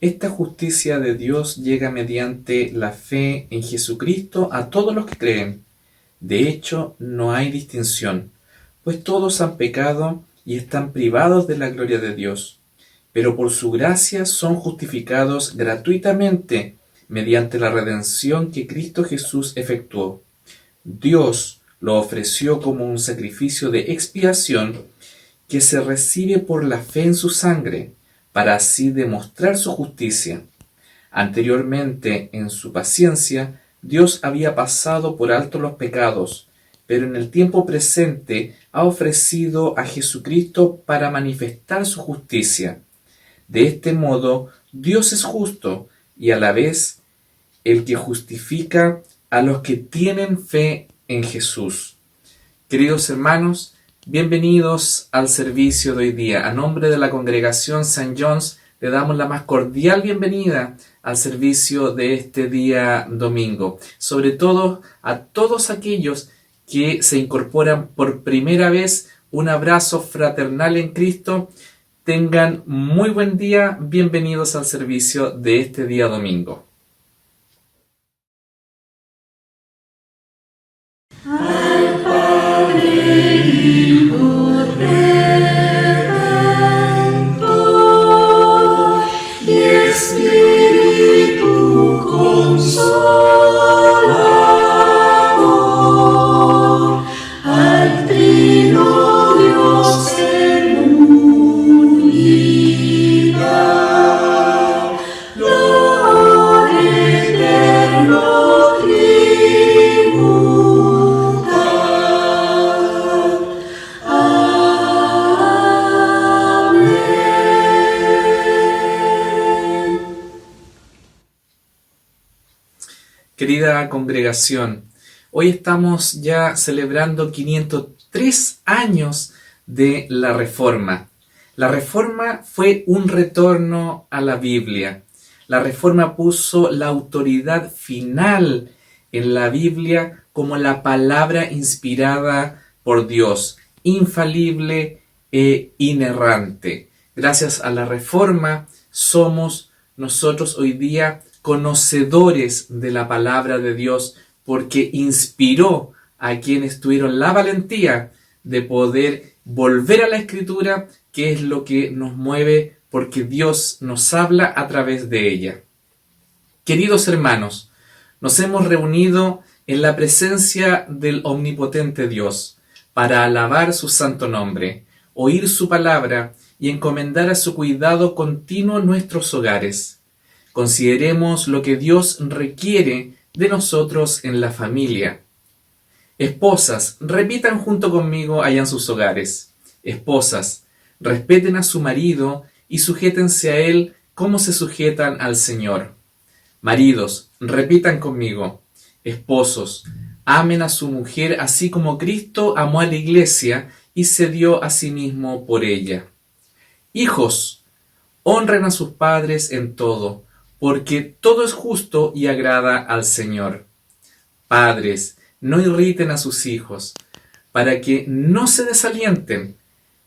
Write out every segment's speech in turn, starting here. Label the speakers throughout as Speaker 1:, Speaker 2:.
Speaker 1: Esta justicia de Dios llega mediante la fe en Jesucristo a todos los que creen. De hecho, no hay distinción, pues todos han pecado y están privados de la gloria de Dios, pero por su gracia son justificados gratuitamente mediante la redención que Cristo Jesús efectuó. Dios lo ofreció como un sacrificio de expiación que se recibe por la fe en su sangre, para así demostrar su justicia. Anteriormente, en su paciencia, Dios había pasado por alto los pecados, pero en el tiempo presente ha ofrecido a Jesucristo para manifestar su justicia. De este modo, Dios es justo y a la vez el que justifica a los que tienen fe en Jesús. Queridos hermanos, bienvenidos al servicio de hoy día. A nombre de la congregación St. John's, le damos la más cordial bienvenida al servicio de este día domingo. Sobre todo a todos aquellos que se incorporan por primera vez, un abrazo fraternal en Cristo. Tengan muy buen día, bienvenidos al servicio de este día domingo.
Speaker 2: Al Padre, Hijo, Redentor y Espíritu Consolador, al Trino Dios en unidad, glor eterno tributar. Amén.
Speaker 1: Querida congregación, hoy estamos ya celebrando 503 años de la Reforma. La Reforma fue un retorno a la Biblia. La Reforma puso la autoridad final en la Biblia como la palabra inspirada por Dios, infalible e inerrante. Gracias a la Reforma somos nosotros hoy día conocedores de la palabra de Dios, porque inspiró a quienes tuvieron la valentía de poder volver a la Escritura, que es lo que nos mueve, porque Dios nos habla a través de ella. Queridos hermanos, nos hemos reunido en la presencia del omnipotente Dios para alabar su santo nombre, oír su palabra y encomendar a su cuidado continuo nuestros hogares. Consideremos lo que Dios requiere de nosotros en la familia. Esposas, repitan junto conmigo allá en sus hogares. Esposas, respeten a su marido y sujétense a él como se sujetan al Señor. Maridos, repitan conmigo. Esposos, amen a su mujer así como Cristo amó a la iglesia y se dio a sí mismo por ella. Hijos, honren a sus padres en todo, porque todo es justo y agrada al Señor. Padres, no irriten a sus hijos, para que no se desalienten.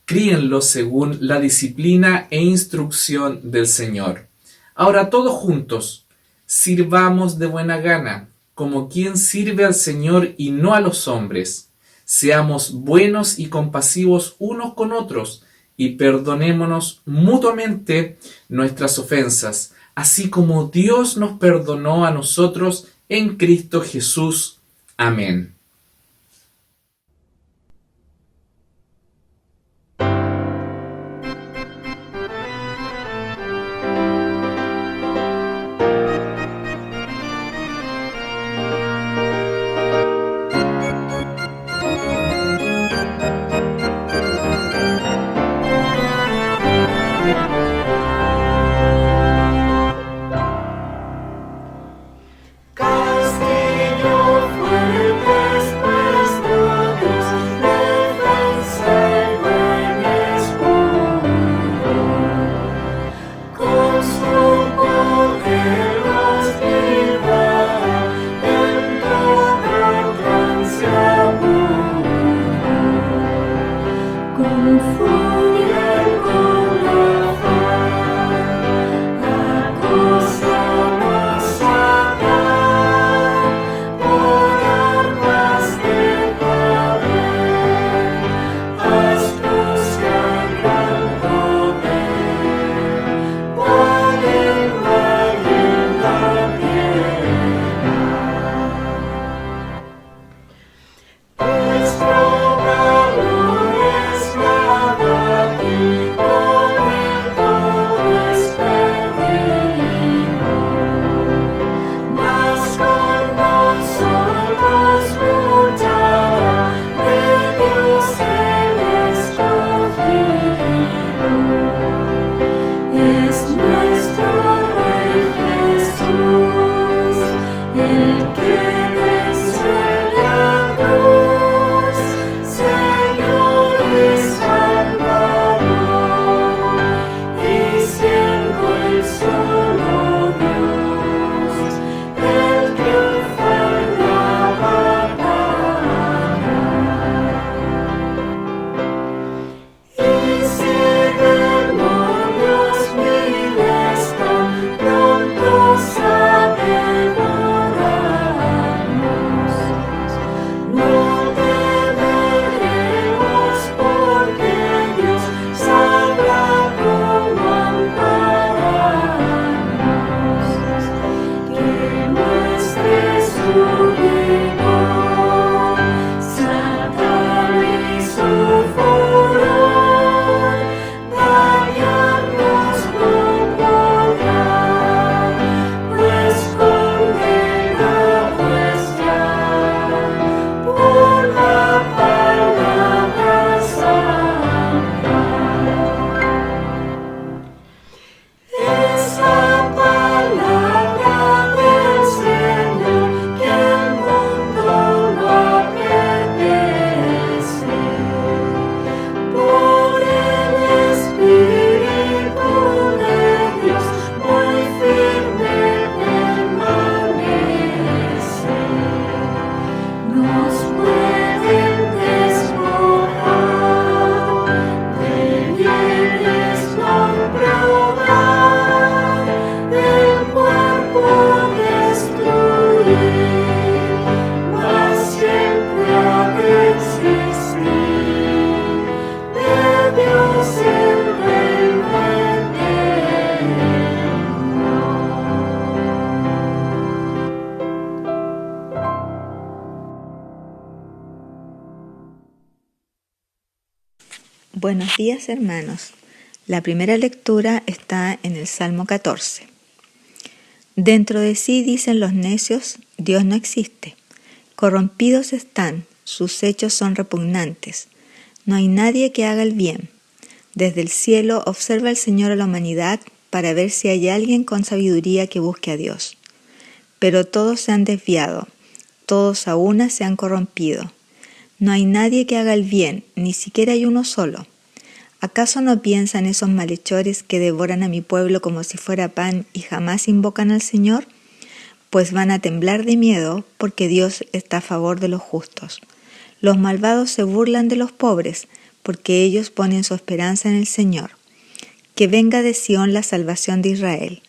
Speaker 1: Críenlos según la disciplina e instrucción del Señor. Ahora todos juntos, sirvamos de buena gana, como quien sirve al Señor y no a los hombres. Seamos buenos y compasivos unos con otros, y perdonémonos mutuamente nuestras ofensas, así como Dios nos perdonó a nosotros en Cristo Jesús. Amén.
Speaker 2: Castillo fuerte
Speaker 3: Buenos días, hermanos. La primera lectura está en el Salmo 14. Dentro de sí dicen los necios, Dios no existe. Corrompidos están, sus hechos son repugnantes. No hay nadie que haga el bien. Desde el cielo observa el Señor a la humanidad para ver si hay alguien con sabiduría que busque a Dios. Pero todos se han desviado, todos a una se han corrompido. No hay nadie que haga el bien, ni siquiera hay uno solo. ¿Acaso no piensan esos malhechores que devoran a mi pueblo como si fuera pan y jamás invocan al Señor? Pues van a temblar de miedo porque Dios está a favor de los justos. Los malvados se burlan de los pobres porque ellos ponen su esperanza en el Señor. Que venga de Sión la salvación de Israel.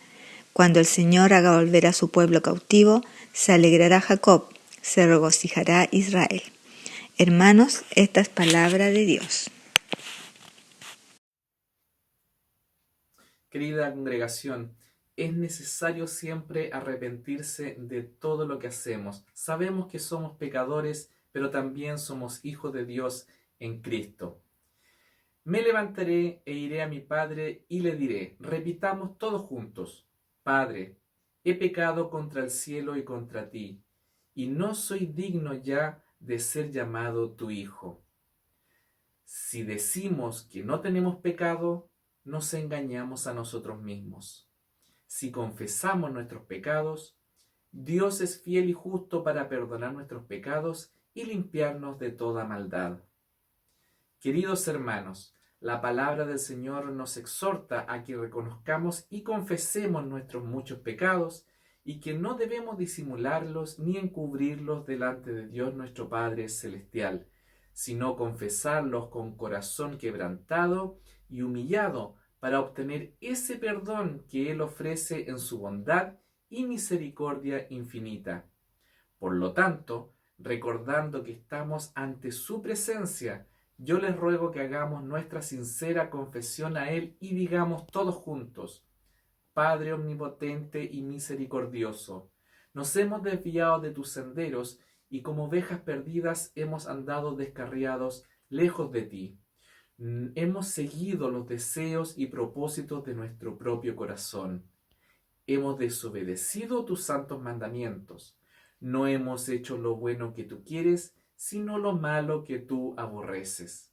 Speaker 3: Cuando el Señor haga volver a su pueblo cautivo, se alegrará Jacob, se regocijará Israel. Hermanos, esta es palabra de Dios.
Speaker 1: Querida congregación, es necesario siempre arrepentirse de todo lo que hacemos. Sabemos que somos pecadores, pero también somos hijos de Dios en Cristo. Me levantaré e iré a mi Padre y le diré, repitamos todos juntos, Padre, he pecado contra el cielo y contra ti, y no soy digno ya de ser llamado tu hijo. Si decimos que no tenemos pecado, nos engañamos a nosotros mismos. Si confesamos nuestros pecados, Dios es fiel y justo para perdonar nuestros pecados y limpiarnos de toda maldad. Queridos hermanos, la palabra del Señor nos exhorta a que reconozcamos y confesemos nuestros muchos pecados y que no debemos disimularlos ni encubrirlos delante de Dios nuestro Padre Celestial, sino confesarlos con corazón quebrantado y humillado para obtener ese perdón que Él ofrece en su bondad y misericordia infinita. Por lo tanto, recordando que estamos ante su presencia, yo les ruego que hagamos nuestra sincera confesión a Él y digamos todos juntos, Padre omnipotente y misericordioso, nos hemos desviado de tus senderos y como ovejas perdidas hemos andado descarriados lejos de ti. Hemos seguido los deseos y propósitos de nuestro propio corazón. Hemos desobedecido tus santos mandamientos. No hemos hecho lo bueno que tú quieres, sino lo malo que tú aborreces.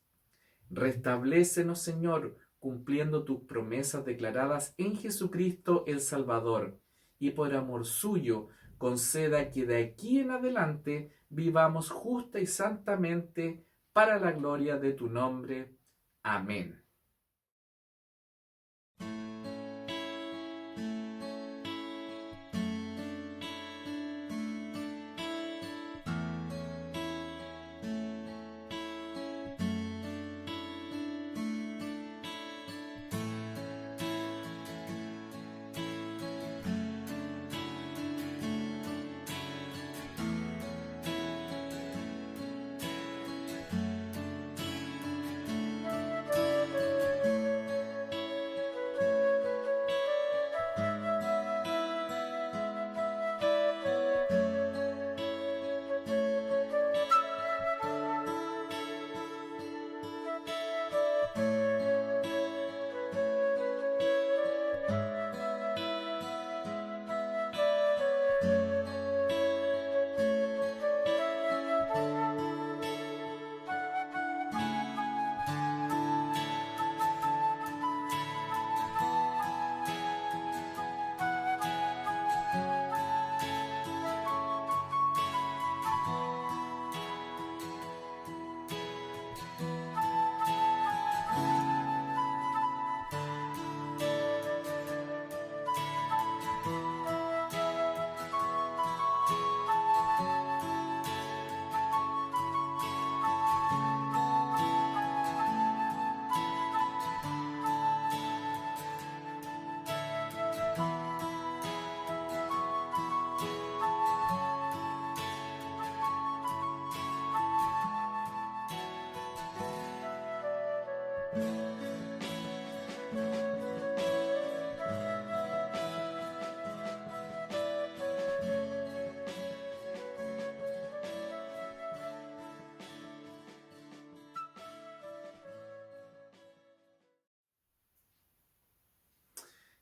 Speaker 1: Restablécenos, Señor, cumpliendo tus promesas declaradas en Jesucristo el Salvador, y por amor suyo conceda que de aquí en adelante vivamos justa y santamente para la gloria de tu nombre. Amén.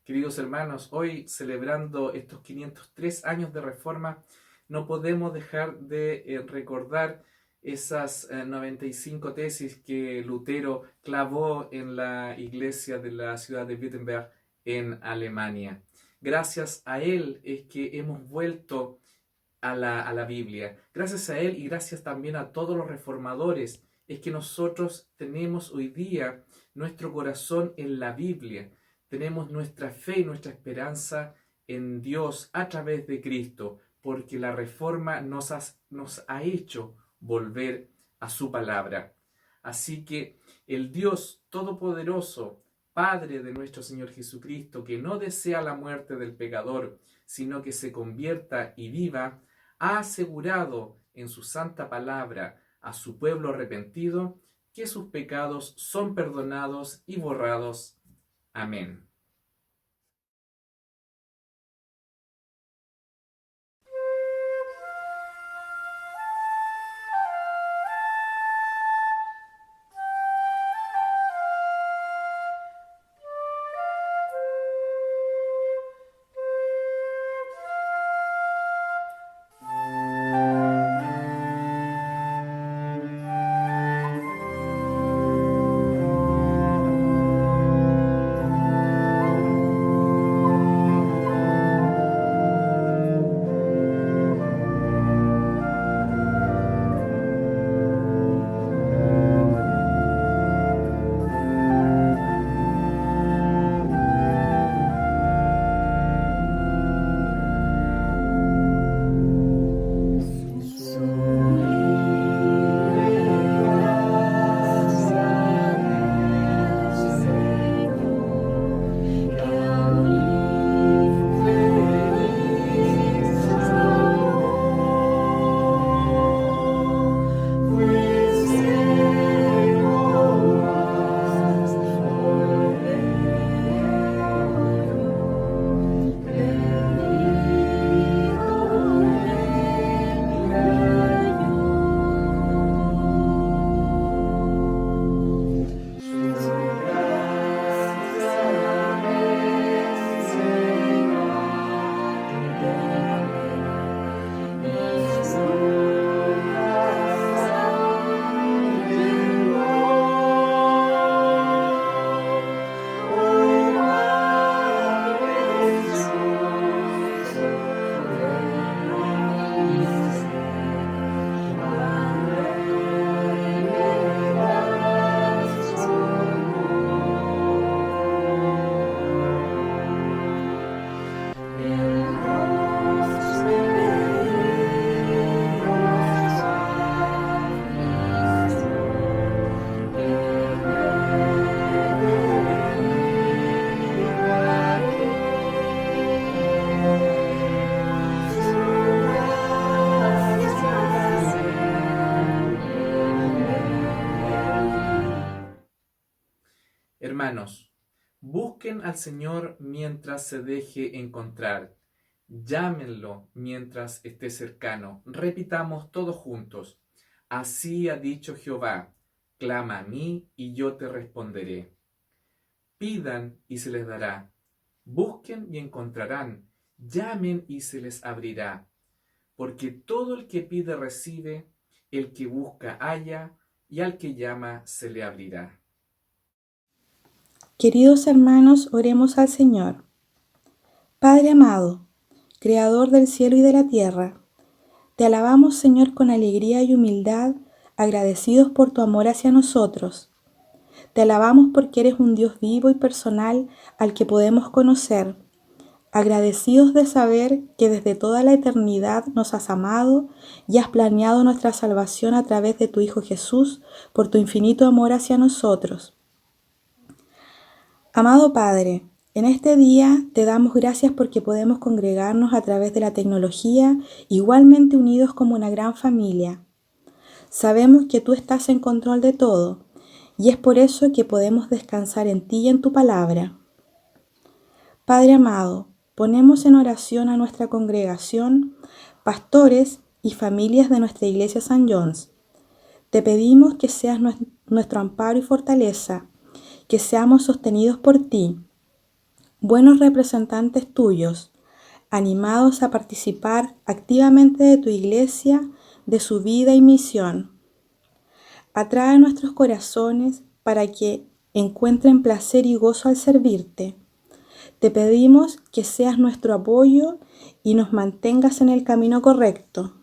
Speaker 1: Queridos hermanos, hoy celebrando estos 503 años de Reforma, no podemos dejar de recordar esas 95 tesis que Lutero clavó en la iglesia de la ciudad de Wittenberg en Alemania. Gracias a él es que hemos vuelto a la Biblia. Gracias a él y gracias también a todos los reformadores es que nosotros tenemos hoy día nuestro corazón en la Biblia. Tenemos nuestra fe y nuestra esperanza en Dios a través de Cristo, porque la Reforma nos ha hecho volver a su palabra. Así que el Dios Todopoderoso, Padre de nuestro Señor Jesucristo, que no desea la muerte del pecador, sino que se convierta y viva, ha asegurado en su santa palabra a su pueblo arrepentido que sus pecados son perdonados y borrados. Amén. Hermanos, busquen al Señor mientras se deje encontrar. Llámenlo mientras esté cercano. Repitamos todos juntos. Así ha dicho Jehová, clama a mí y yo te responderé. Pidan y se les dará. Busquen y encontrarán. Llamen y se les abrirá. Porque todo el que pide recibe, el que busca halla, y al que llama se le abrirá.
Speaker 4: Queridos hermanos, oremos al Señor. Padre amado, Creador del cielo y de la tierra, te alabamos, Señor, con alegría y humildad, agradecidos por tu amor hacia nosotros. Te alabamos porque eres un Dios vivo y personal al que podemos conocer, agradecidos de saber que desde toda la eternidad nos has amado y has planeado nuestra salvación a través de tu Hijo Jesús por tu infinito amor hacia nosotros. Amado Padre, en este día te damos gracias porque podemos congregarnos a través de la tecnología, igualmente unidos como una gran familia. Sabemos que tú estás en control de todo y es por eso que podemos descansar en ti y en tu palabra. Padre amado, ponemos en oración a nuestra congregación, pastores y familias de nuestra iglesia San John's. Te pedimos que seas nuestro amparo y fortaleza, que seamos sostenidos por ti. buenos representantes tuyos, animados a participar activamente de tu iglesia, de su vida y misión. Atrae nuestros corazones para que encuentren placer y gozo al servirte. Te pedimos que seas nuestro apoyo y nos mantengas en el camino correcto.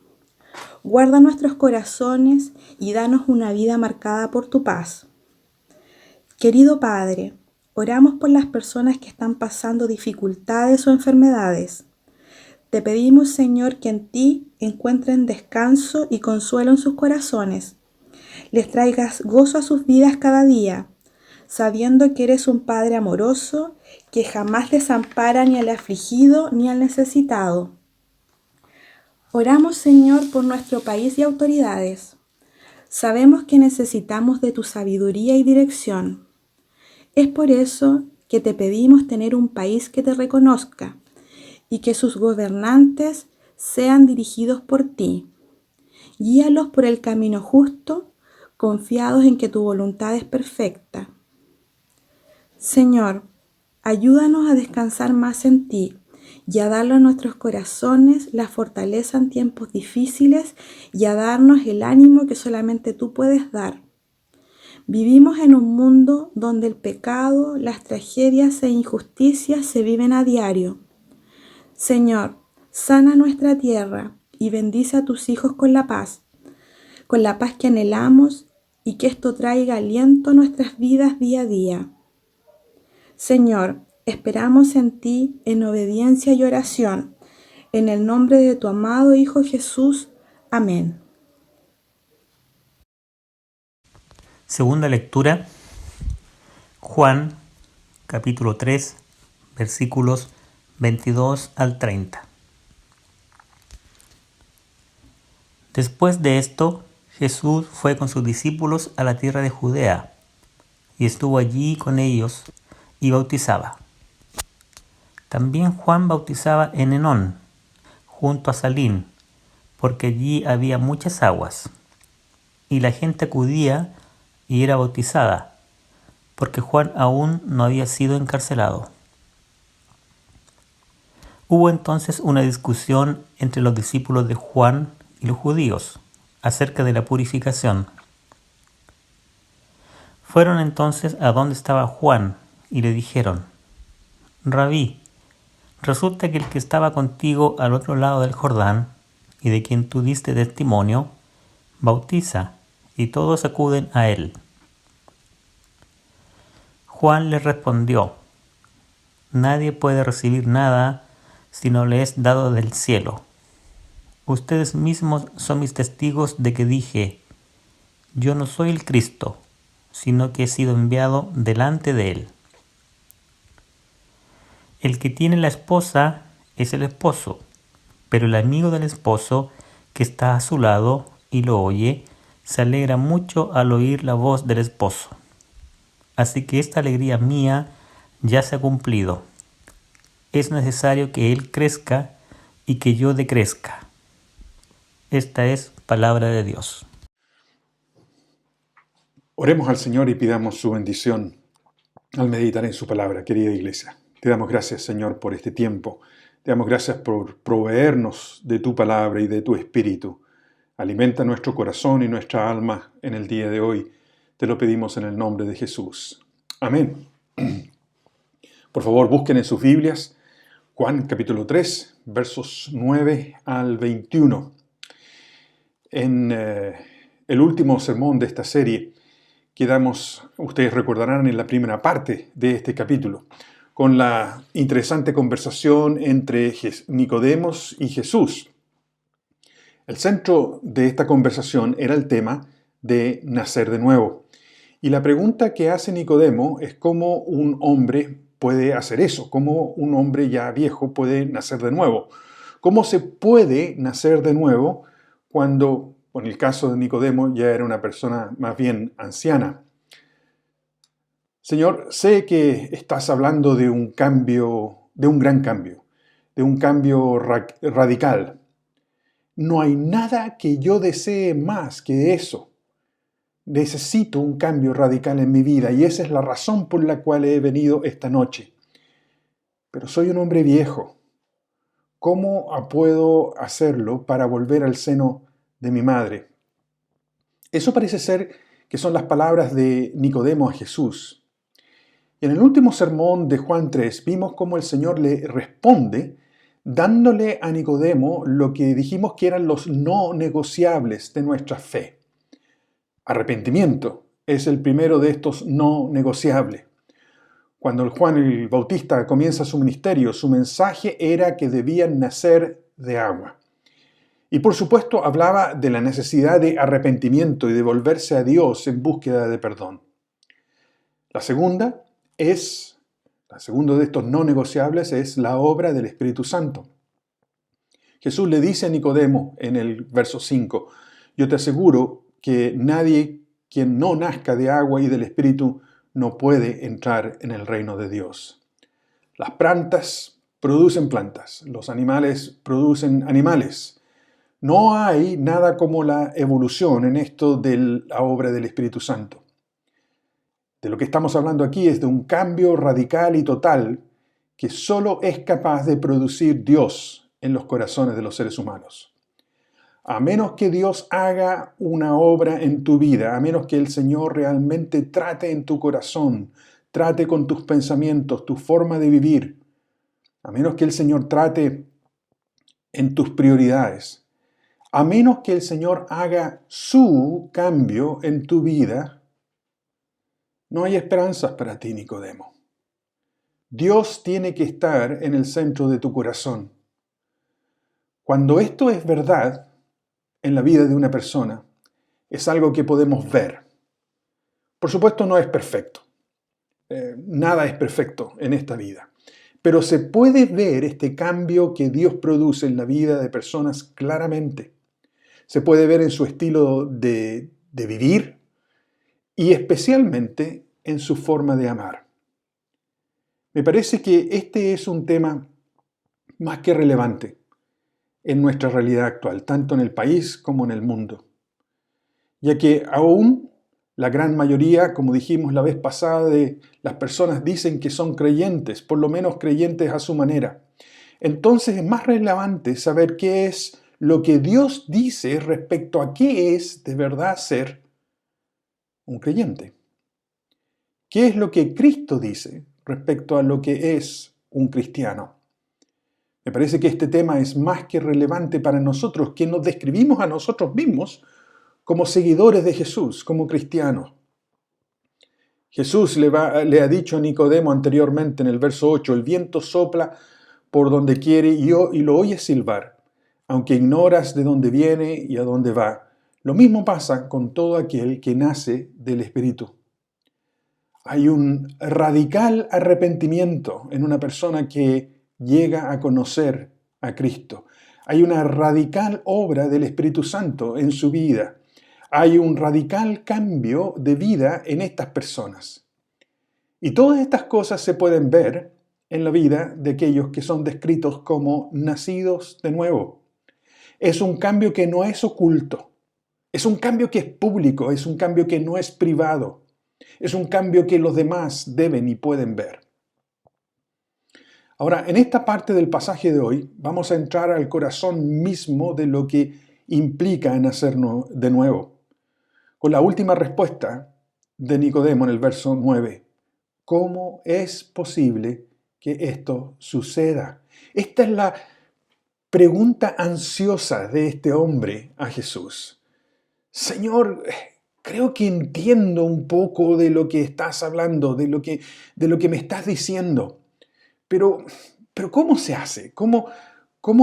Speaker 4: Guarda nuestros corazones y danos una vida marcada por tu paz. Querido Padre, oramos por las personas que están pasando dificultades o enfermedades. Te pedimos, Señor, que en ti encuentren descanso y consuelo en sus corazones. Les traigas gozo a sus vidas cada día, sabiendo que eres un Padre amoroso que jamás desampara ni al afligido ni al necesitado. Oramos, Señor, por nuestro país y autoridades. Sabemos que necesitamos de tu sabiduría y dirección. Es por eso que te pedimos tener un país que te reconozca y que sus gobernantes sean dirigidos por ti. Guíalos por el camino justo, confiados en que tu voluntad es perfecta. Señor, ayúdanos a descansar más en ti y a darle a nuestros corazones la fortaleza en tiempos difíciles y a darnos el ánimo que solamente tú puedes dar. Vivimos en un mundo donde el pecado, las tragedias e injusticias se viven a diario. Señor, sana nuestra tierra y bendice a tus hijos con la paz que anhelamos y que esto traiga aliento a nuestras vidas día a día. Señor, esperamos en ti en obediencia y oración, en el nombre de tu amado Hijo Jesús. Amén.
Speaker 5: Segunda lectura, Juan, capítulo 3, versículos 22 al 30. Después de esto, Jesús fue con sus discípulos a la tierra de Judea, y estuvo allí con ellos y bautizaba. También Juan bautizaba en Enón, junto a Salim, porque allí había muchas aguas, y la gente acudía y era bautizada, porque Juan aún no había sido encarcelado. Hubo entonces una discusión entre los discípulos de Juan y los judíos acerca de la purificación. Fueron entonces a donde estaba Juan y le dijeron: Rabí, resulta que el que estaba contigo al otro lado del Jordán y de quien tú diste testimonio, bautiza, y todos acuden a él. Juan les respondió: Nadie puede recibir nada si no le es dado del cielo. Ustedes mismos son mis testigos de que dije: Yo no soy el Cristo, sino que he sido enviado delante de él. El que tiene la esposa es el esposo, pero el amigo del esposo que está a su lado y lo oye, se alegra mucho al oír la voz del esposo. Así que esta alegría mía ya se ha cumplido. Es necesario que él crezca y que yo decrezca. Esta es palabra de Dios.
Speaker 6: Oremos al Señor y pidamos su bendición al meditar en su palabra, querida iglesia. Te damos gracias, Señor, por este tiempo. Te damos gracias por proveernos de tu palabra y de tu espíritu. Alimenta nuestro corazón y nuestra alma en el día de hoy. Te lo pedimos en el nombre de Jesús. Amén. Por favor, busquen en sus Biblias Juan capítulo 3, versos 9 al 21. En el último sermón de esta serie quedamos, ustedes recordarán, en la primera parte de este capítulo, con la interesante conversación entre Nicodemos y Jesús. El centro de esta conversación era el tema de nacer de nuevo. Y la pregunta que hace Nicodemo es cómo un hombre puede hacer eso, cómo un hombre ya viejo puede nacer de nuevo. ¿Cómo se puede nacer de nuevo cuando, en el caso de Nicodemo, ya era una persona más bien anciana? Señor, sé que estás hablando de un cambio, de un gran cambio, de un cambio radical. No hay nada que yo desee más que eso. Necesito un cambio radical en mi vida y esa es la razón por la cual he venido esta noche. pero soy un hombre viejo. ¿Cómo puedo hacerlo para volver al seno de mi madre? Eso parece ser que son las palabras de Nicodemo a Jesús. Y en el último sermón de Juan 3 vimos cómo el Señor le responde dándole a Nicodemo lo que dijimos que eran los no negociables de nuestra fe. Arrepentimiento es el primero de estos no negociables. Cuando Juan el Bautista comienza su ministerio, su mensaje era que debían nacer de agua. Y por supuesto hablaba de la necesidad de arrepentimiento y de volverse a Dios en búsqueda de perdón. La segunda de estos no negociables es la obra del Espíritu Santo. Jesús le dice a Nicodemo en el verso 5, yo te aseguro que nadie quien no nazca de agua y del Espíritu no puede entrar en el reino de Dios. Las plantas producen plantas, los animales producen animales. No hay nada como la evolución en esto de la obra del Espíritu Santo. De lo que estamos hablando aquí es de un cambio radical y total que solo es capaz de producir Dios en los corazones de los seres humanos. A menos que Dios haga una obra en tu vida, a menos que el Señor realmente trate en tu corazón, trate con tus pensamientos, tu forma de vivir, a menos que el Señor trate en tus prioridades, a menos que el Señor haga su cambio en tu vida, no hay esperanzas para ti, Nicodemo. Dios tiene que estar en el centro de tu corazón. Cuando esto es verdad en la vida de una persona, es algo que podemos ver. Por supuesto, no es perfecto. Nada es perfecto en esta vida. Pero se puede ver este cambio que Dios produce en la vida de personas claramente. Se puede ver en su estilo de vivir y especialmente en su forma de amar. Me parece que este es un tema más que relevante en nuestra realidad actual, tanto en el país como en el mundo, ya que aún la gran mayoría, como dijimos la vez pasada, de las personas dicen que son creyentes, por lo menos creyentes a su manera. Entonces es más relevante saber qué es lo que Dios dice respecto a qué es de verdad ser un creyente. ¿Qué es lo que Cristo dice respecto a lo que es un cristiano? Me parece que este tema es más que relevante para nosotros, que nos describimos a nosotros mismos como seguidores de Jesús, como cristianos. Jesús le ha dicho a Nicodemo anteriormente en el verso 8, el viento sopla por donde quiere y lo oyes silbar, aunque ignoras de dónde viene y a dónde va. Lo mismo pasa con todo aquel que nace del Espíritu. Hay un radical arrepentimiento en una persona que llega a conocer a Cristo. Hay una radical obra del Espíritu Santo en su vida. Hay un radical cambio de vida en estas personas. Y todas estas cosas se pueden ver en la vida de aquellos que son descritos como nacidos de nuevo. Es un cambio que no es oculto. Es un cambio que es público. Es un cambio que no es privado. Es un cambio que los demás deben y pueden ver. Ahora, en esta parte del pasaje de hoy vamos a entrar al corazón mismo de lo que implica nacer de nuevo. Con la última respuesta de Nicodemo en el verso 9. ¿Cómo es posible que esto suceda? Esta es la pregunta ansiosa de este hombre a Jesús. Señor, creo que entiendo un poco de lo que estás hablando, de lo que me estás diciendo. Pero ¿cómo se hace? ¿Cómo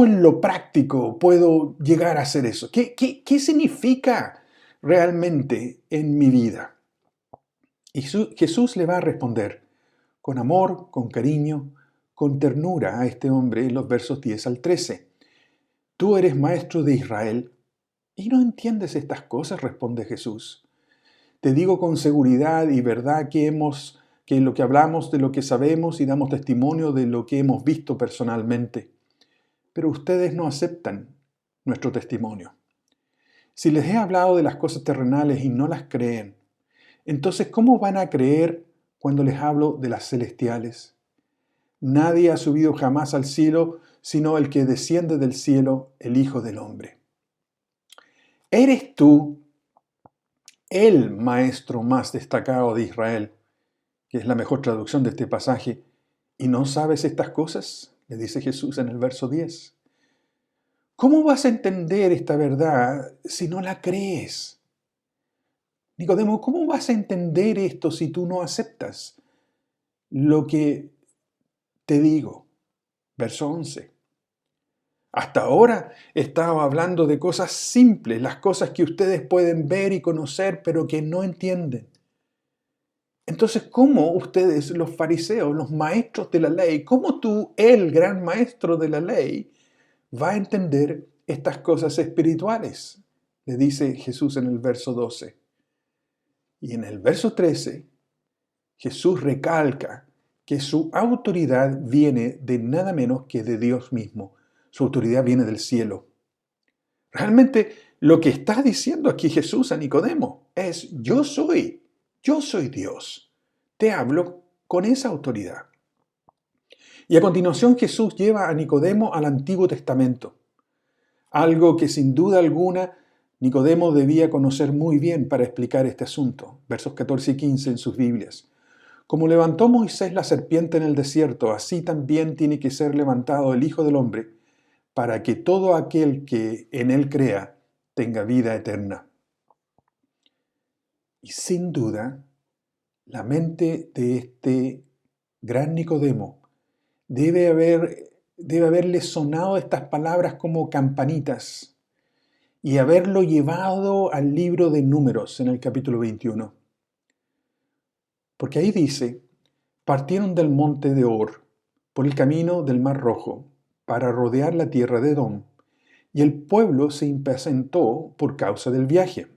Speaker 6: en lo práctico puedo llegar a hacer eso? ¿Qué significa realmente en mi vida? Y Jesús le va a responder con amor, con cariño, con ternura a este hombre en los versos 10 al 13. Tú eres maestro de Israel y no entiendes estas cosas, responde Jesús. Te digo con seguridad y verdad que lo que hablamos de lo que sabemos y damos testimonio de lo que hemos visto personalmente. Pero ustedes no aceptan nuestro testimonio. Si les he hablado de las cosas terrenales y no las creen, entonces ¿cómo van a creer cuando les hablo de las celestiales? Nadie ha subido jamás al cielo, sino el que desciende del cielo, el Hijo del Hombre. ¿Eres tú el maestro más destacado de Israel, que es la mejor traducción de este pasaje, y no sabes estas cosas? Le dice Jesús en el verso 10. ¿Cómo vas a entender esta verdad si no la crees? Nicodemo, ¿cómo vas a entender esto si tú no aceptas lo que te digo? Verso 11. Hasta ahora estaba hablando de cosas simples, las cosas que ustedes pueden ver y conocer, pero que no entienden. Entonces, ¿cómo ustedes, los fariseos, los maestros de la ley, cómo tú, el gran maestro de la ley, va a entender estas cosas espirituales? Le dice Jesús en el verso 12. Y en el verso 13, Jesús recalca que su autoridad viene de nada menos que de Dios mismo. Su autoridad viene del cielo. Realmente lo que está diciendo aquí Jesús a Nicodemo es: yo soy Dios. Te hablo con esa autoridad. Y a continuación Jesús lleva a Nicodemo al Antiguo Testamento, algo que sin duda alguna Nicodemo debía conocer muy bien para explicar este asunto. Versos 14 y 15 en sus Biblias. Como levantó Moisés la serpiente en el desierto, así también tiene que ser levantado el Hijo del Hombre, para que todo aquel que en él crea tenga vida eterna. Y sin duda, la mente de este gran Nicodemo debe haberle sonado estas palabras como campanitas y haberlo llevado al libro de Números en el capítulo 21. Porque ahí dice: partieron del monte de Hor por el camino del Mar Rojo para rodear la tierra de Edom, y el pueblo se impacientó por causa del viaje.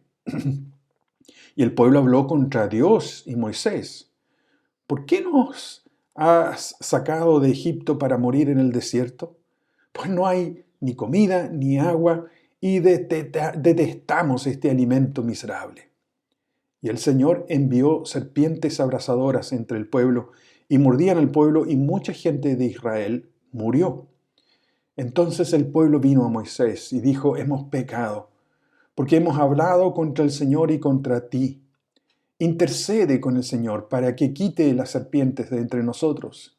Speaker 6: Y el pueblo habló contra Dios y Moisés: ¿por qué nos has sacado de Egipto para morir en el desierto? Pues no hay ni comida ni agua, y detestamos este alimento miserable. Y el Señor envió serpientes abrasadoras entre el pueblo, y mordían al pueblo, y mucha gente de Israel murió. Entonces el pueblo vino a Moisés y dijo: hemos pecado, porque hemos hablado contra el Señor y contra ti. Intercede con el Señor para que quite las serpientes de entre nosotros.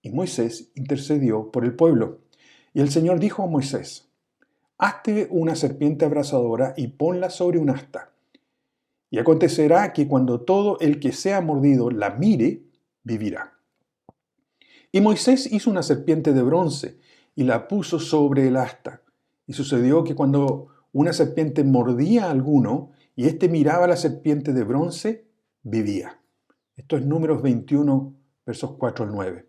Speaker 6: Y Moisés intercedió por el pueblo. Y el Señor dijo a Moisés: hazte una serpiente abrasadora y ponla sobre un asta. Y acontecerá que cuando todo el que sea mordido la mire, vivirá. Y Moisés hizo una serpiente de bronce y la puso sobre el asta. Y sucedió que cuando una serpiente mordía a alguno y éste miraba a la serpiente de bronce, vivía. Esto es Números 21, versos 4 al 9.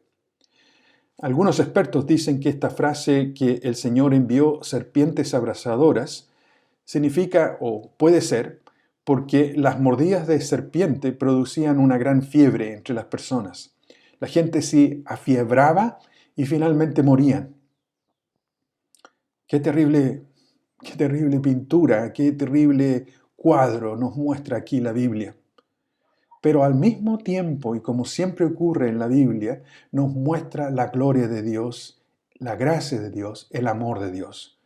Speaker 6: Algunos expertos dicen que esta frase, que el Señor envió serpientes abrasadoras, significa, o puede ser, porque las mordidas de serpiente producían una gran fiebre entre las personas. La gente se afiebraba y finalmente morían. Qué terrible pintura, qué terrible cuadro nos muestra aquí la Biblia. Pero al mismo tiempo, y como siempre ocurre en la Biblia, nos muestra la gloria de Dios, la gracia de Dios, el amor de Dios.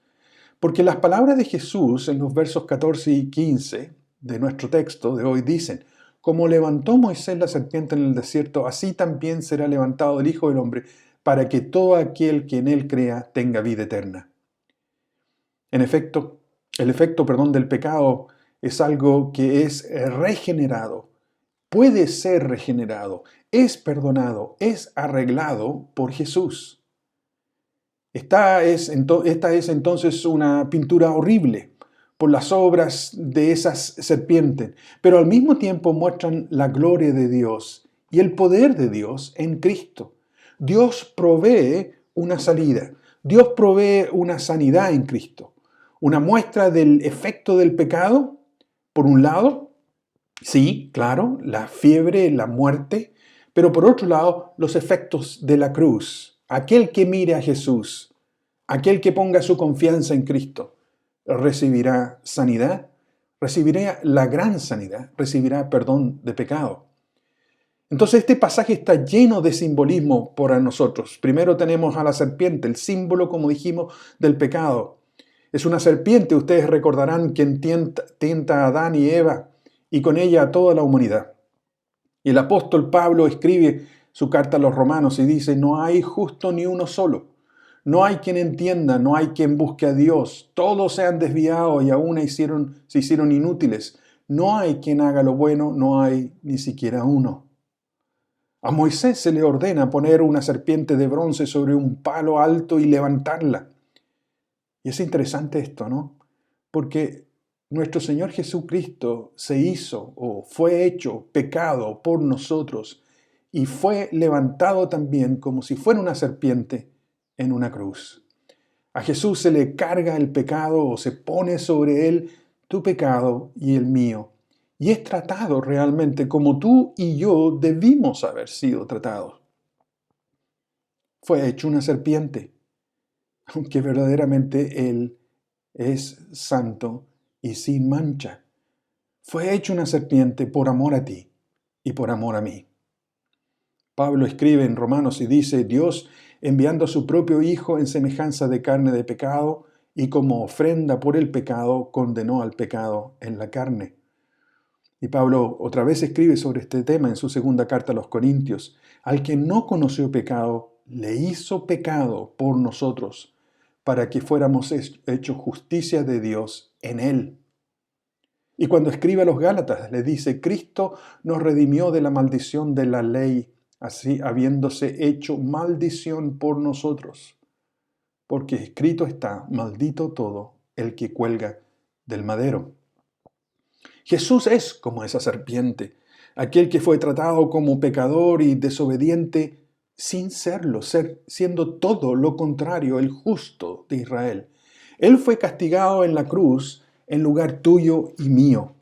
Speaker 6: Porque las palabras de Jesús en los versos 14 y 15 de nuestro texto de hoy dicen: como levantó Moisés la serpiente en el desierto, así también será levantado el Hijo del Hombre, para que todo aquel que en él crea tenga vida eterna. En efecto, el efecto del pecado es algo que es regenerado, puede ser regenerado, es perdonado, es arreglado por Jesús. Esta es entonces una pintura horrible por las obras de esas serpientes, pero al mismo tiempo muestran la gloria de Dios y el poder de Dios en Cristo. Dios provee una salida, Dios provee una sanidad en Cristo. Una muestra del efecto del pecado, por un lado, sí, claro, la fiebre, la muerte, pero por otro lado, los efectos de la cruz. Aquel que mire a Jesús, aquel que ponga su confianza en Cristo, recibirá sanidad, recibirá la gran sanidad, recibirá perdón de pecado. Entonces este pasaje está lleno de simbolismo para nosotros. Primero tenemos a la serpiente, el símbolo, como dijimos, del pecado. Es una serpiente, ustedes recordarán, quien tienta a Adán y Eva y con ella a toda la humanidad. Y el apóstol Pablo escribe su carta a los romanos y dice, no hay justo ni uno solo. No hay quien entienda, no hay quien busque a Dios. Todos se han desviado y aún se hicieron inútiles. No hay quien haga lo bueno, no hay ni siquiera uno. A Moisés se le ordena poner una serpiente de bronce sobre un palo alto y levantarla. Y es interesante esto, ¿no? Porque nuestro Señor Jesucristo se hizo o fue hecho pecado por nosotros y fue levantado también como si fuera una serpiente en una cruz. A Jesús se le carga el pecado o se pone sobre él tu pecado y el mío. Y es tratado realmente como tú y yo debimos haber sido tratados. Fue hecho una serpiente, aunque verdaderamente Él es santo y sin mancha. Fue hecho una serpiente por amor a ti y por amor a mí. Pablo escribe en Romanos y dice, Dios enviando a su propio Hijo en semejanza de carne de pecado y como ofrenda por el pecado, condenó al pecado en la carne. Y Pablo otra vez escribe sobre este tema en su segunda carta a los Corintios. Al que no conoció pecado, le hizo pecado por nosotros, para que fuéramos hechos justicia de Dios en él. Y cuando escribe a los Gálatas, le dice, Cristo nos redimió de la maldición de la ley, así habiéndose hecho maldición por nosotros. Porque escrito está, maldito todo el que cuelga del madero. Jesús es como esa serpiente, aquel que fue tratado como pecador y desobediente sin serlo, siendo todo lo contrario, el justo de Israel. Él fue castigado en la cruz en lugar tuyo y mío.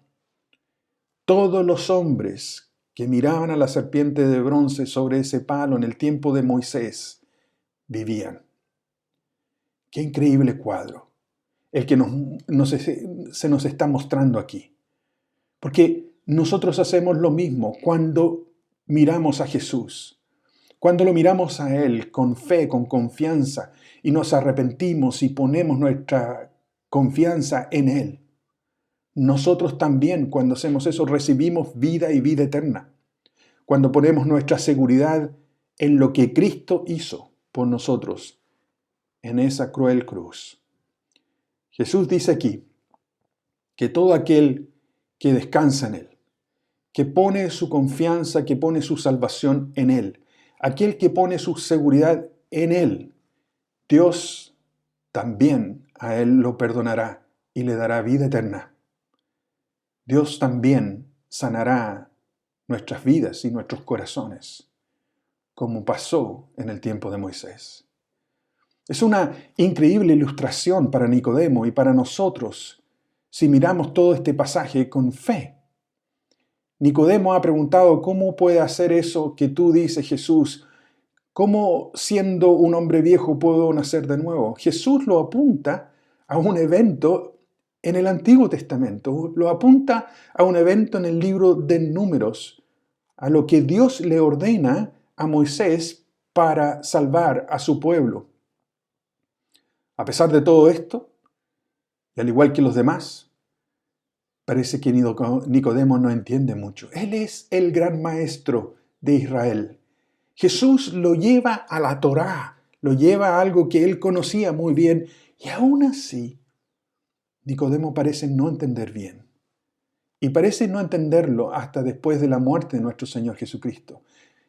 Speaker 6: Todos los hombres que miraban a la serpiente de bronce sobre ese palo en el tiempo de Moisés vivían. Qué increíble cuadro el que se nos está mostrando aquí. Porque nosotros hacemos lo mismo cuando miramos a Jesús, cuando lo miramos a Él con fe, con confianza, y nos arrepentimos y ponemos nuestra confianza en Él. Nosotros también, cuando hacemos eso, recibimos vida y vida eterna. Cuando ponemos nuestra seguridad en lo que Cristo hizo por nosotros en esa cruel cruz. Jesús dice aquí que todo aquel que descansa en Él, que pone su confianza, que pone su salvación en Él, aquel que pone su seguridad en Él, Dios también a Él lo perdonará y le dará vida eterna. Dios también sanará nuestras vidas y nuestros corazones, como pasó en el tiempo de Moisés. Es una increíble ilustración para Nicodemo y para nosotros si miramos todo este pasaje con fe. Nicodemo ha preguntado, ¿cómo puede hacer eso que tú dices, Jesús? ¿Cómo siendo un hombre viejo puedo nacer de nuevo? Jesús lo apunta a un evento en el Antiguo Testamento, lo apunta a un evento en el libro de Números, a lo que Dios le ordena a Moisés para salvar a su pueblo. A pesar de todo esto, y al igual que los demás, parece que Nicodemo no entiende mucho. Él es el gran maestro de Israel. Jesús lo lleva a la Torá, lo lleva a algo que él conocía muy bien, y aún así, Nicodemo parece no entender bien. Y parece no entenderlo hasta después de la muerte de nuestro Señor Jesucristo,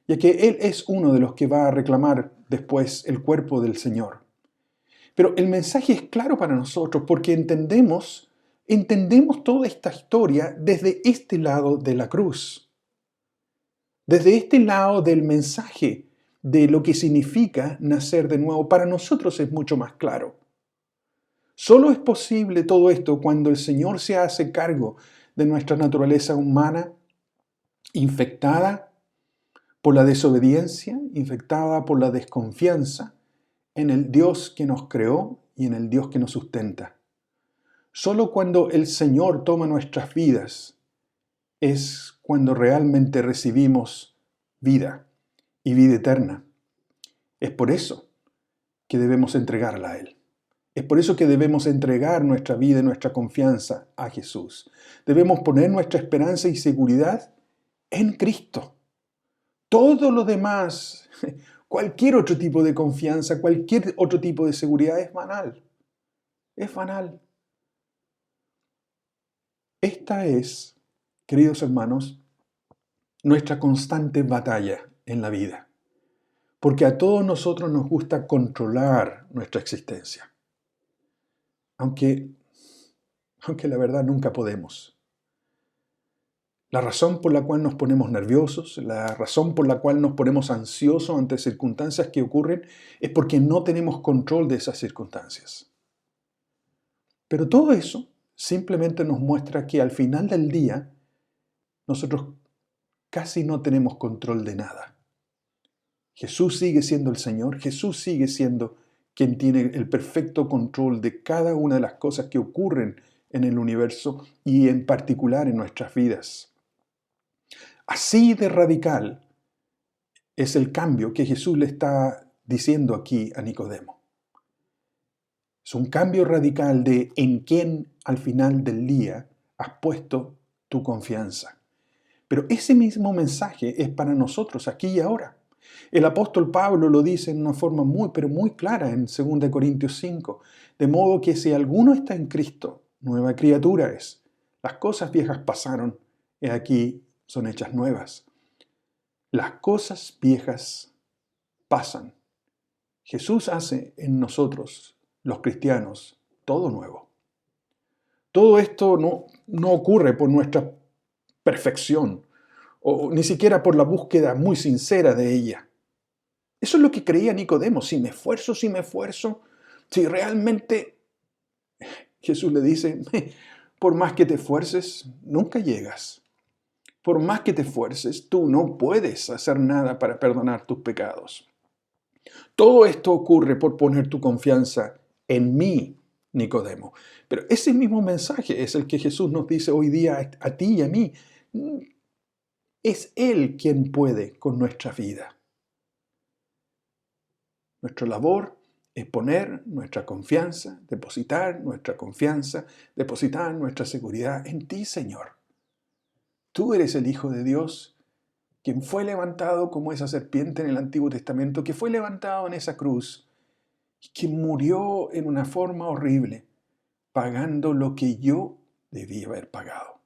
Speaker 6: ya que él es uno de los que va a reclamar después el cuerpo del Señor. Pero el mensaje es claro para nosotros porque entendemos toda esta historia desde este lado de la cruz. Desde este lado del mensaje de lo que significa nacer de nuevo, para nosotros es mucho más claro. Solo es posible todo esto cuando el Señor se hace cargo de nuestra naturaleza humana, infectada por la desobediencia, infectada por la desconfianza, en el Dios que nos creó y en el Dios que nos sustenta. Solo cuando el Señor toma nuestras vidas es cuando realmente recibimos vida y vida eterna. Es por eso que debemos entregarla a Él. Es por eso que debemos entregar nuestra vida y nuestra confianza a Jesús. Debemos poner nuestra esperanza y seguridad en Cristo. Todo lo demás, cualquier otro tipo de confianza, cualquier otro tipo de seguridad es banal. Es banal. Esta es, queridos hermanos, nuestra constante batalla en la vida. Porque a todos nosotros nos gusta controlar nuestra existencia. Aunque la verdad nunca podemos. La razón por la cual nos ponemos nerviosos, la razón por la cual nos ponemos ansiosos ante circunstancias que ocurren, es porque no tenemos control de esas circunstancias. Pero todo eso simplemente nos muestra que al final del día, nosotros casi no tenemos control de nada. Jesús sigue siendo el Señor, Jesús sigue siendo quien tiene el perfecto control de cada una de las cosas que ocurren en el universo y en particular en nuestras vidas. Así de radical es el cambio que Jesús le está diciendo aquí a Nicodemo. Es un cambio radical de en quién al final del día has puesto tu confianza. Pero ese mismo mensaje es para nosotros aquí y ahora. El apóstol Pablo lo dice en una forma muy clara en 2 Corintios 5. De modo que si alguno está en Cristo, nueva criatura es. Las cosas viejas pasaron, y aquí son hechas nuevas. Las cosas viejas pasan. Jesús hace en nosotros, los cristianos, todo nuevo. Todo esto no ocurre por nuestra perfección, o ni siquiera por la búsqueda muy sincera de ella. Eso es lo que creía Nicodemo. Si me esfuerzo, si realmente... Jesús le dice, por más que te esfuerces, nunca llegas. Por más que te esfuerces, tú no puedes hacer nada para perdonar tus pecados. Todo esto ocurre por poner tu confianza en mí, Nicodemo. Pero ese mismo mensaje es el que Jesús nos dice hoy día a ti y a mí. Es Él quien puede con nuestra vida. Nuestra labor es poner nuestra confianza, depositar nuestra confianza, depositar nuestra seguridad en ti, Señor. Tú eres el Hijo de Dios, quien fue levantado como esa serpiente en el Antiguo Testamento, que fue levantado en esa cruz, y que murió en una forma horrible, pagando lo que yo debía haber pagado.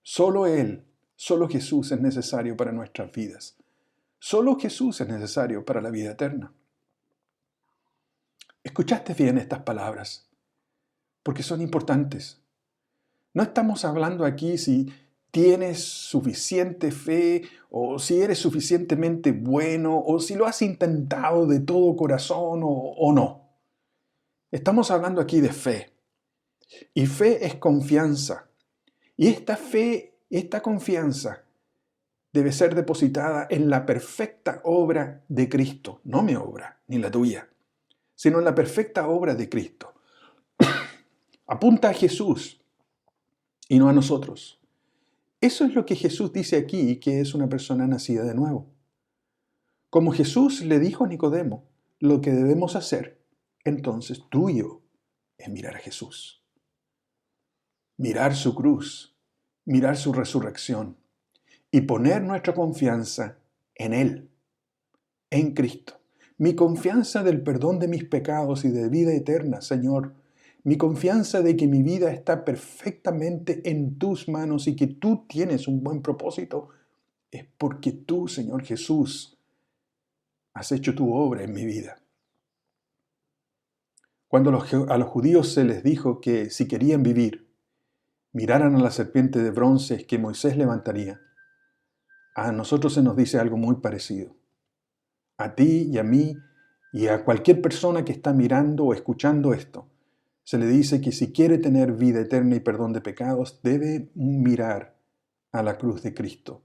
Speaker 6: Solo Él, solo Jesús es necesario para nuestras vidas. Solo Jesús es necesario para la vida eterna. ¿Escuchaste bien estas palabras? Porque son importantes. No estamos hablando aquí si tienes suficiente fe o si eres suficientemente bueno o si lo has intentado de todo corazón o no. Estamos hablando aquí de fe. Y fe es confianza. Y esta fe, esta confianza debe ser depositada en la perfecta obra de Cristo. No mi obra, ni la tuya, sino en la perfecta obra de Cristo. Apunta a Jesús y no a nosotros. Eso es lo que Jesús dice aquí, que es una persona nacida de nuevo. Como Jesús le dijo a Nicodemo, lo que debemos hacer, entonces tú y yo, es mirar a Jesús. Mirar su cruz, mirar su resurrección y poner nuestra confianza en Él, en Cristo. Mi confianza del perdón de mis pecados y de vida eterna, Señor. Mi confianza de que mi vida está perfectamente en tus manos y que tú tienes un buen propósito, es porque tú, Señor Jesús, has hecho tu obra en mi vida. Cuando a los judíos se les dijo que si querían vivir, miraran a la serpiente de bronce que Moisés levantaría, a nosotros se nos dice algo muy parecido. A ti y a mí y a cualquier persona que está mirando o escuchando esto, se le dice que si quiere tener vida eterna y perdón de pecados, debe mirar a la cruz de Cristo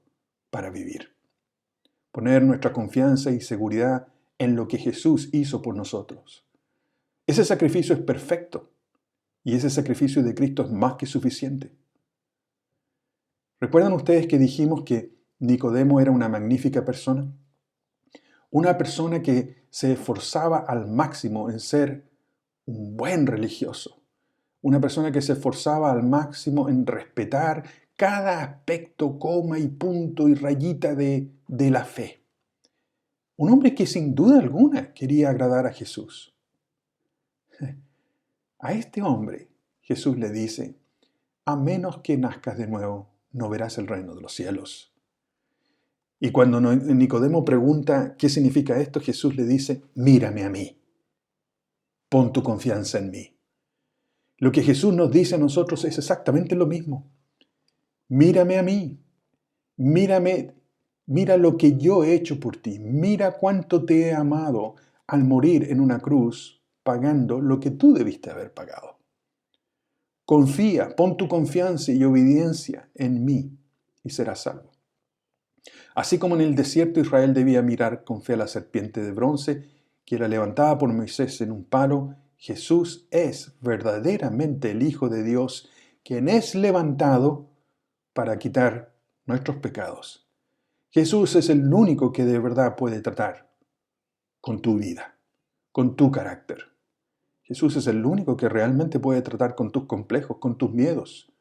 Speaker 6: para vivir. Poner nuestra confianza y seguridad en lo que Jesús hizo por nosotros. Ese sacrificio es perfecto y ese sacrificio de Cristo es más que suficiente. ¿Recuerdan ustedes que dijimos que Nicodemo era una magnífica persona. Una persona que se esforzaba al máximo en ser un buen religioso. Una persona que se esforzaba al máximo en respetar cada aspecto, coma y punto y rayita de la fe. Un hombre que sin duda alguna quería agradar a Jesús. A este hombre Jesús le dice, a menos que nazcas de nuevo, no verás el reino de los cielos. Y cuando Nicodemo pregunta qué significa esto, Jesús le dice, mírame a mí, pon tu confianza en mí. Lo que Jesús nos dice a nosotros es exactamente lo mismo. Mírame a mí, mira lo que yo he hecho por ti, mira cuánto te he amado al morir en una cruz pagando lo que tú debiste haber pagado. Confía, pon tu confianza y obediencia en mí y serás salvo. Así como en el desierto Israel debía mirar con fe a la serpiente de bronce que era levantada por Moisés en un palo, Jesús es verdaderamente el Hijo de Dios, quien es levantado para quitar nuestros pecados. Jesús es el único que de verdad puede tratar con tu vida, con tu carácter. Jesús es el único que realmente puede tratar con tus complejos, con tus miedos.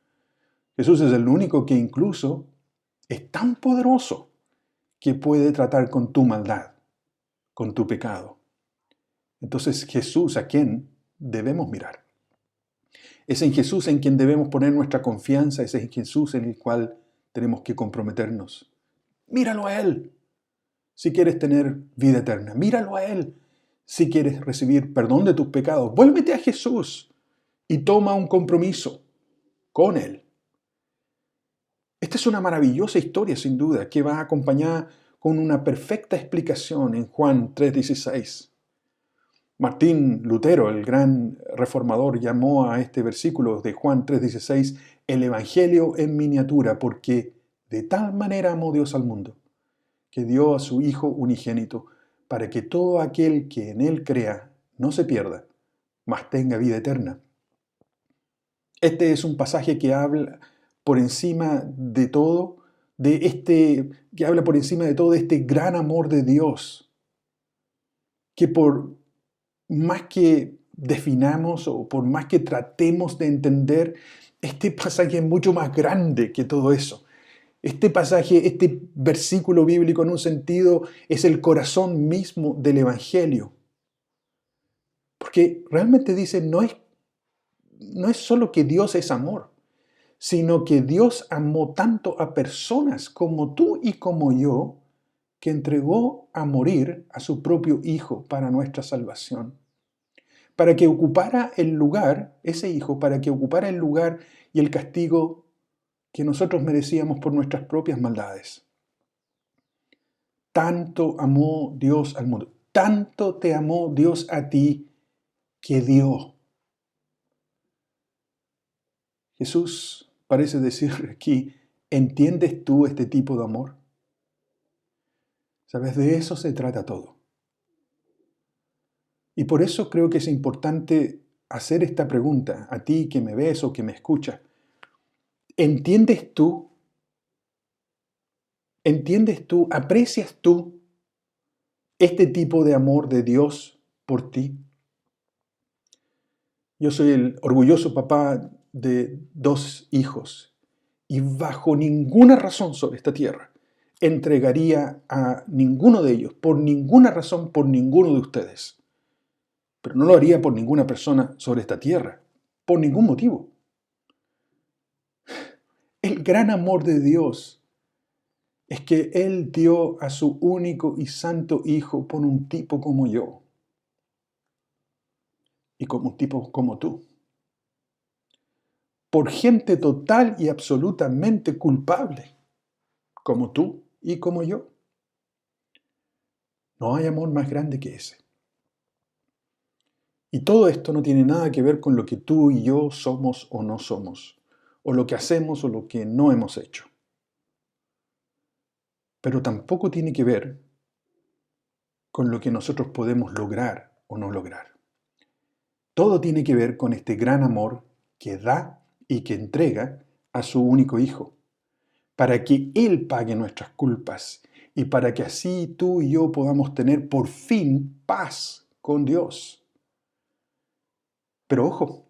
Speaker 6: Jesús es el único que incluso es tan poderoso que puede tratar con tu maldad, con tu pecado. Entonces Jesús, ¿a quién debemos mirar? Es en Jesús en quien debemos poner nuestra confianza, es en Jesús en el cual tenemos que comprometernos. Míralo a Él si quieres tener vida eterna. Míralo a Él si quieres recibir perdón de tus pecados. Vuélvete a Jesús y toma un compromiso con Él. Esta es una maravillosa historia, sin duda, que va acompañada con una perfecta explicación en Juan 3:16. Martín Lutero, el gran reformador, llamó a este versículo de Juan 3:16 el Evangelio en miniatura, porque de tal manera amó Dios al mundo, que dio a su Hijo unigénito, para que todo aquel que en Él crea no se pierda, mas tenga vida eterna. Este es un pasaje que habla por encima de todo, de este gran amor de Dios, que por más que definamos o por más que tratemos de entender, este pasaje es mucho más grande que todo eso. Este pasaje, este versículo bíblico en un sentido es el corazón mismo del Evangelio. Porque realmente dice, no es solo que Dios es amor, sino que Dios amó tanto a personas como tú y como yo, que entregó a morir a su propio Hijo para nuestra salvación. Para que ocupara el lugar, ese Hijo, para que ocupara el lugar y el castigo que nosotros merecíamos por nuestras propias maldades. Tanto amó Dios al mundo, tanto te amó Dios a ti, que dio. Jesús parece decir aquí, ¿entiendes tú este tipo de amor? ¿Sabes? De eso se trata todo. Y por eso creo que es importante hacer esta pregunta a ti que me ves o que me escuchas. ¿Entiendes tú? ¿Entiendes tú? ¿Aprecias tú este tipo de amor de Dios por ti? Yo soy el orgulloso papá de 2 hijos y bajo ninguna razón sobre esta tierra entregaría a ninguno de ellos, por ninguna razón, por ninguno de ustedes. Pero no lo haría por ninguna persona sobre esta tierra, por ningún motivo. El gran amor de Dios es que Él dio a su único y santo Hijo por un tipo como yo y como un tipo como tú. Por gente total y absolutamente culpable, como tú y como yo. No hay amor más grande que ese. Y todo esto no tiene nada que ver con lo que tú y yo somos o no somos, o lo que hacemos o lo que no hemos hecho. Pero tampoco tiene que ver con lo que nosotros podemos lograr o no lograr. Todo tiene que ver con este gran amor que da y que entrega a su único Hijo, para que Él pague nuestras culpas y para que así tú y yo podamos tener por fin paz con Dios. Pero ojo,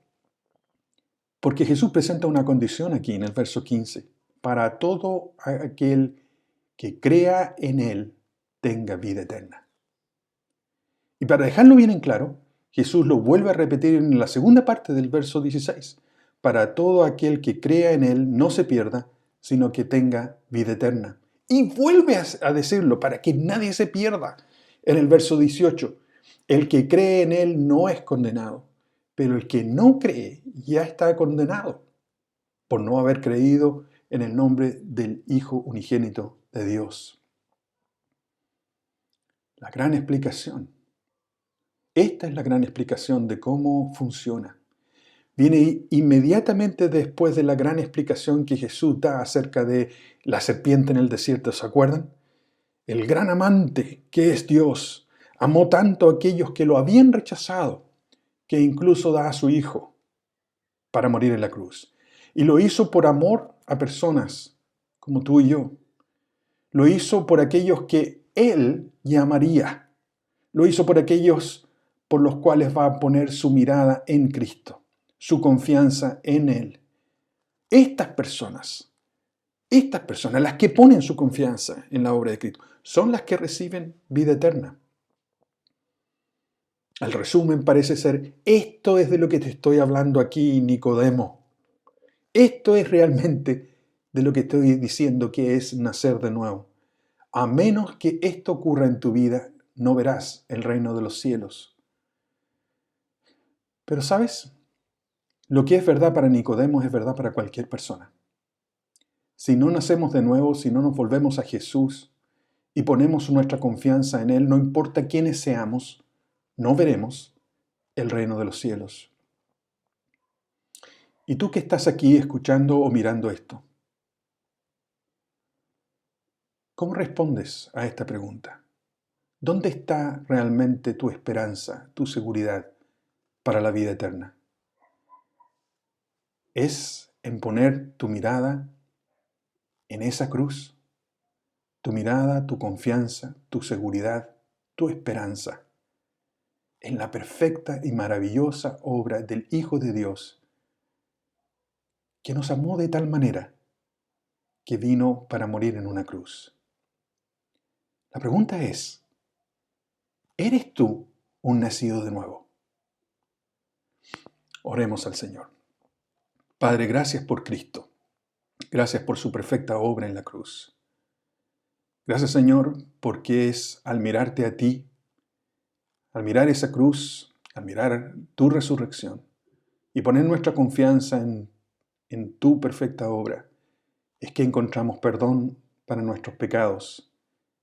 Speaker 6: porque Jesús presenta una condición aquí en el verso 15. Para todo aquel que crea en Él tenga vida eterna. Y para dejarlo bien en claro, Jesús lo vuelve a repetir en la segunda parte del verso 16. Para todo aquel que crea en Él no se pierda, sino que tenga vida eterna. Y vuelve a decirlo para que nadie se pierda. En el verso 18, el que cree en Él no es condenado, pero el que no cree ya está condenado por no haber creído en el nombre del Hijo unigénito de Dios. La gran explicación. Esta es la gran explicación de cómo funciona. Viene inmediatamente después de la gran explicación que Jesús da acerca de la serpiente en el desierto, ¿se acuerdan? El gran amante que es Dios amó tanto a aquellos que lo habían rechazado, que incluso da a su Hijo para morir en la cruz. Y lo hizo por amor a personas como tú y yo. Lo hizo por aquellos que Él llamaría. Lo hizo por aquellos por los cuales va a poner su mirada en Cristo, su confianza en Él. Estas personas, las que ponen su confianza en la obra de Cristo, son las que reciben vida eterna. El resumen parece ser, esto es de lo que te estoy hablando aquí, Nicodemo. Esto es realmente de lo que estoy diciendo que es nacer de nuevo. A menos que esto ocurra en tu vida, no verás el reino de los cielos. Pero ¿sabes? Lo que es verdad para Nicodemo es verdad para cualquier persona. Si no nacemos de nuevo, si no nos volvemos a Jesús y ponemos nuestra confianza en Él, no importa quiénes seamos, no veremos el reino de los cielos. ¿Y tú que estás aquí escuchando o mirando esto? ¿Cómo respondes a esta pregunta? ¿Dónde está realmente tu esperanza, tu seguridad para la vida eterna? ¿Es en poner tu mirada en esa cruz? Tu mirada, tu confianza, tu seguridad, tu esperanza en la perfecta y maravillosa obra del Hijo de Dios, que nos amó de tal manera que vino para morir en una cruz. La pregunta es, ¿eres tú un nacido de nuevo? Oremos al Señor. Padre, gracias por Cristo. Gracias por su perfecta obra en la cruz. Gracias, Señor, porque es al mirarte a ti, al mirar esa cruz, al mirar tu resurrección y poner nuestra confianza en tu perfecta obra, es que encontramos perdón para nuestros pecados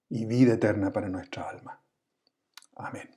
Speaker 6: y vida eterna para nuestra alma. Amén.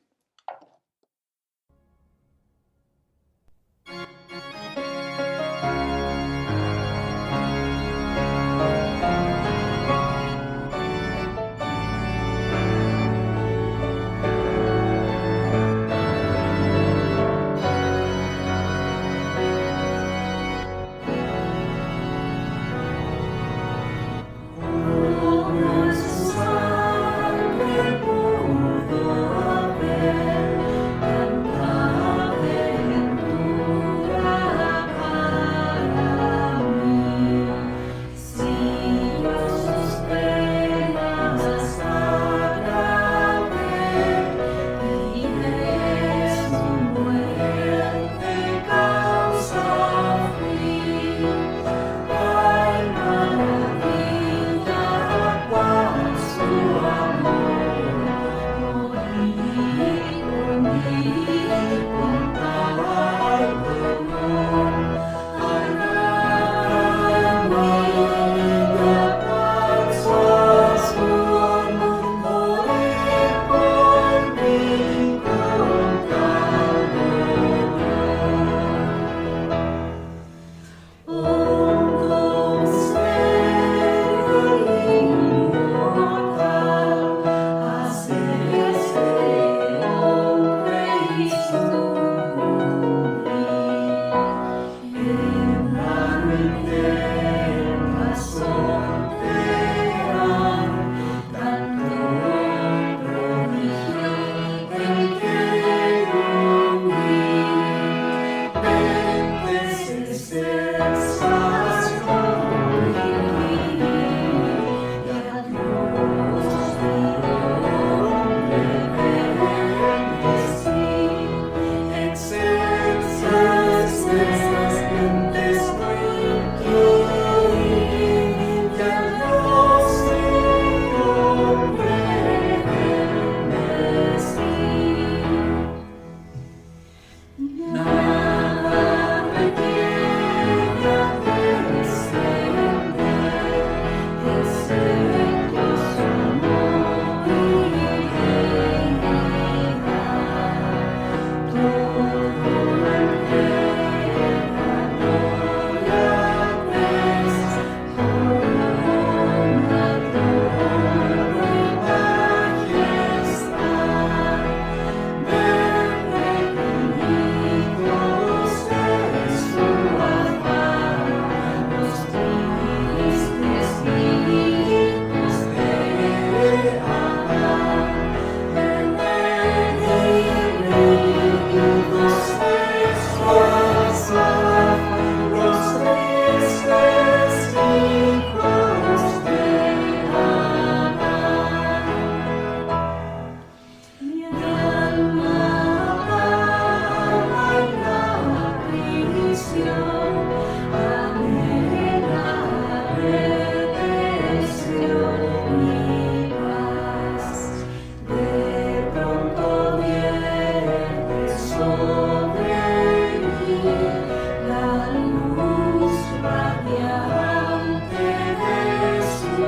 Speaker 2: delante de su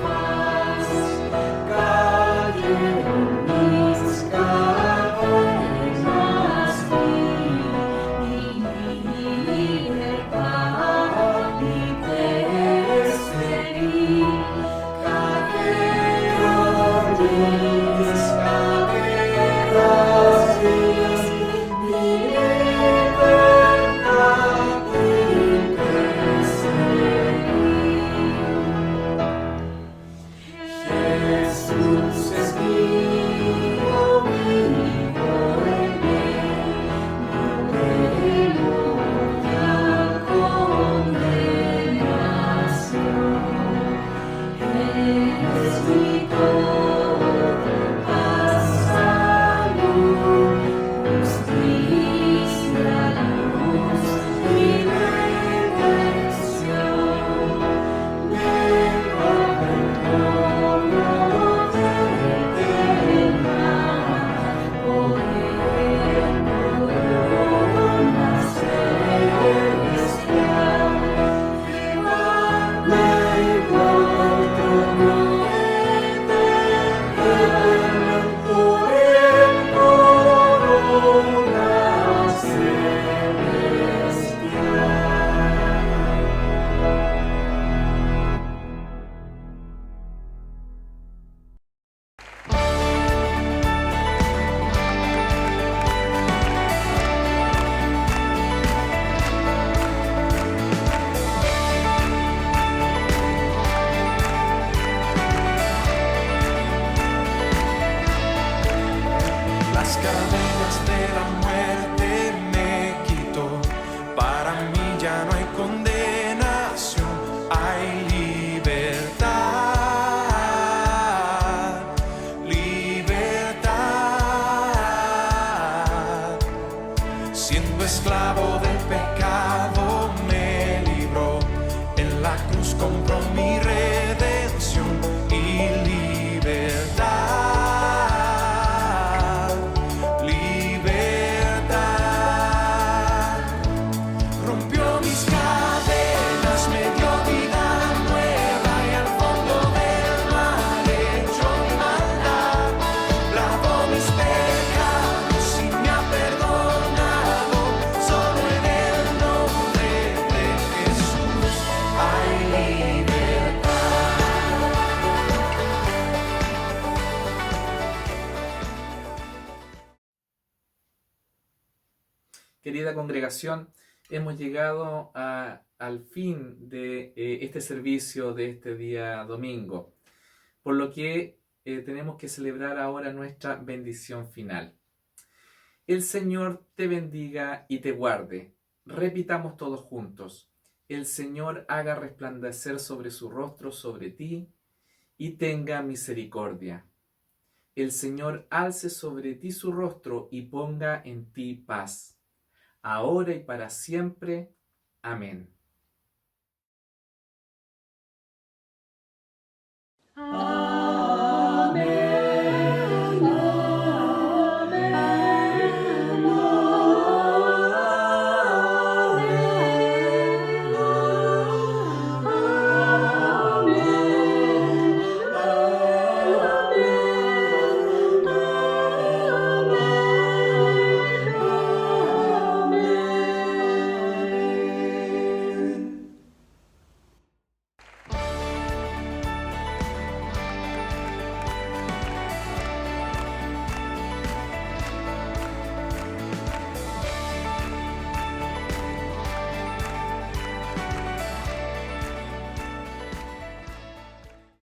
Speaker 2: faz, cayeron mis cadenas y mi libertad y perseguí. Cayeron mis cadenas y mi libertad y perseguí. Jesús es mío, vivo en él, no temo ya condenación. Es mi todo, paz, salud, justicia, luz y redención. Vengo al trono del mal, por él corona celestial. Llevadme al trono eterno, por él corona celestial.
Speaker 7: Las cadenas de la muerte me quitó, para mí ya no hay condenación, hay libertad, libertad. Siendo esclavo del pecado me libró, en la cruz compró mi redención y libertad, libertad. Rompió mis cadenas, me dio vida nueva y al fondo del mar echó mi maldad. Lavó mis pecados y me ha perdonado, solo en el nombre de Jesús hay libertad.
Speaker 1: Querida congregación, hemos llegado al fin de este servicio de este día domingo, por lo que tenemos que celebrar ahora nuestra bendición final. El Señor te bendiga y te guarde. Repitamos todos juntos. El Señor haga resplandecer sobre su rostro sobre ti y tenga misericordia. El Señor alce sobre ti su rostro y ponga en ti paz, ahora y para siempre. Amén.